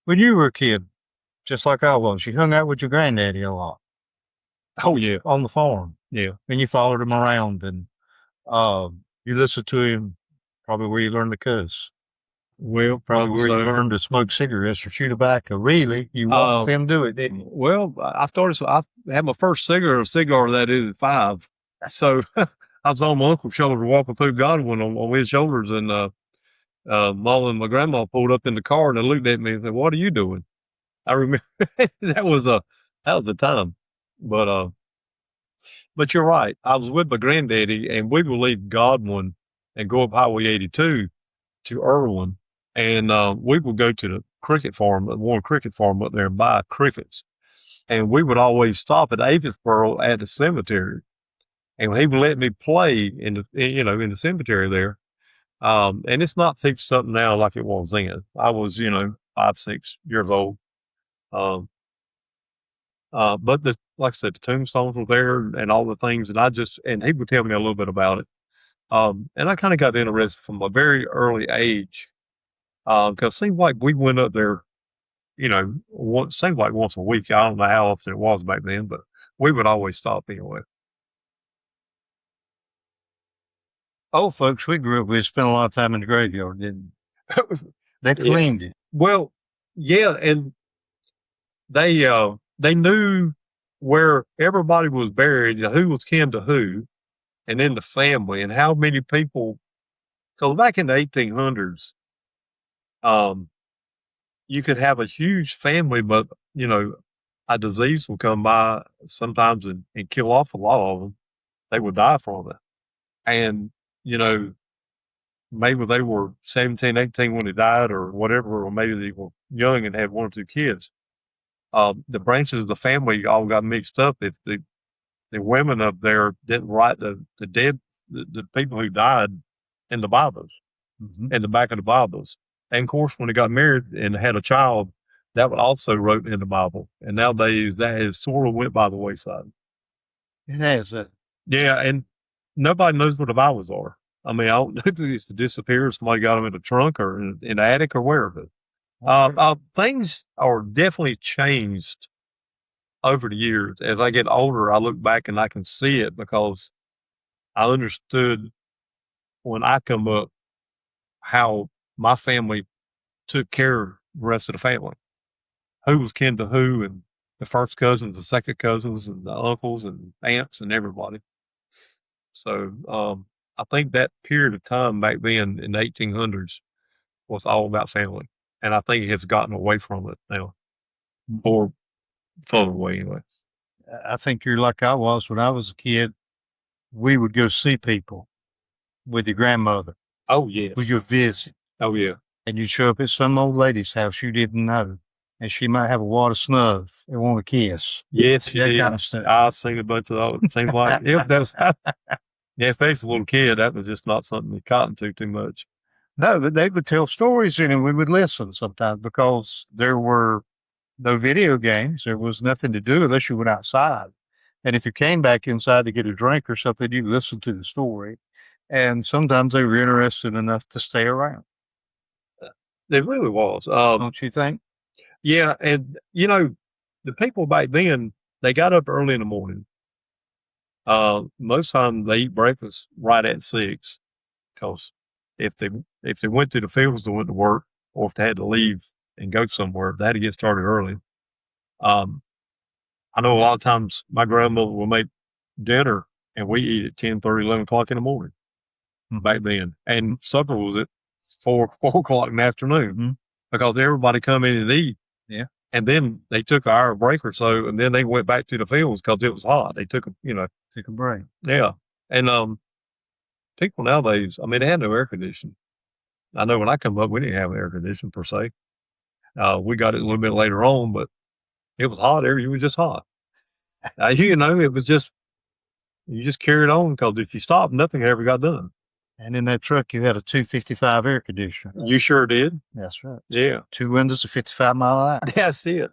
When you were a kid, just like I was, you hung out with your granddaddy a lot Oh yeah, on the farm, yeah. and you followed him around, and you listened to him. Probably where you learned to cuss. Well, Probably probably where you so. learned to smoke cigarettes or chew tobacco. Really, you watched Uh, him do it, didn't you? well, I had my first cigar that is at 5. So I was on my uncle's shoulder walking through Godwin on his shoulders, and Mom and my grandma pulled up in the car and they looked at me and said, "What are you doing?" I remember that was a time, but but you're right. I was with my granddaddy, and we would leave Godwin and go up Highway 82 to Irwin, and we would go to the cricket farm, the Warren Cricket Farm up there, and buy crickets. And we would always stop at Avisboro at the cemetery, and he would let me play in the cemetery there. And it's not fixed up now like it was then. I was 5, 6 years old. Um, but like I said, the tombstones were there and all the things, and he would tell me a little bit about it. And I kind of got interested from a very early age, because it seemed like we went up there, seemed like once a week. I don't know how often it was back then, but we would always stop anyway. Old folks we grew up with spent a lot of time in the graveyard, didn't they? They Yeah. cleaned it. Well, yeah, and they knew where everybody was buried, who was kin to who, and then the family, and how many people. Because back in the 1800s, you could have a huge family, but a disease would come by sometimes and kill off a lot of them. They would die from it, and maybe they were 17, 18 when they died, or whatever, or maybe they were young and had 1 or 2 kids. The branches of the family all got mixed up. If the women up there didn't write the people who died in the Bibles, in the back of the Bibles. And of course, when they got married and had a child, that would also wrote in the Bible. And nowadays that has sort of went by the wayside. It has. Yeah, and nobody knows what the Bibles are. I mean, I don't know if it's to disappear, somebody got them in the trunk or in the attic or wherever. Things are definitely changed over the years. As I get older, I look back and I can see it, because I understood when I come up how my family took care of the rest of the family, who was kin to who, and the first cousins, the second cousins, and the uncles and aunts and everybody. So I think that period of time back then in the 1800s was all about family. And I think it has gotten away from it now, or further away anyway. I think you're like I was when I was a kid. We would go see people with your grandmother. Oh, yes. With your visit. Oh, yeah. And you'd show up at some old lady's house you didn't know, and she might have a wad of snuff and want a kiss. Yes, she that did. kind of stuff. I've seen a bunch of those. It seems like, that was, yeah, if they was a little kid, that was just not something to cotton to too much. No, but they would tell stories and we would listen sometimes, because there were no video games. There was nothing to do unless you went outside. And if you came back inside to get a drink or something, you listened to the story. And sometimes they were interested enough to stay around. It really was. Don't you think? Yeah. And, the people back then, they got up early in the morning. Most times they eat breakfast right at 6, because if they went to the fields to went to work, or if they had to leave and go somewhere, they had to get started early. I know a lot of times my grandmother will make dinner and we eat at 10:30, 11 o'clock in the morning back then. And supper was at 4 o'clock in the afternoon, because everybody come in and eat. Yeah. And then they took an hour break or so, and then they went back to the fields because it was hot. They took Take a break. Yeah. And people nowadays, I mean, they had no air conditioning. I know when I come up, we didn't have air conditioning per se. We got it a little bit later on, but it was hot. It was just hot. It was just, you just carried on, because if you stopped, nothing ever got done. And in that truck, you had a 255 air conditioner. You sure did. That's right. Yeah. 2 windows of 55 mile an hour. That's it.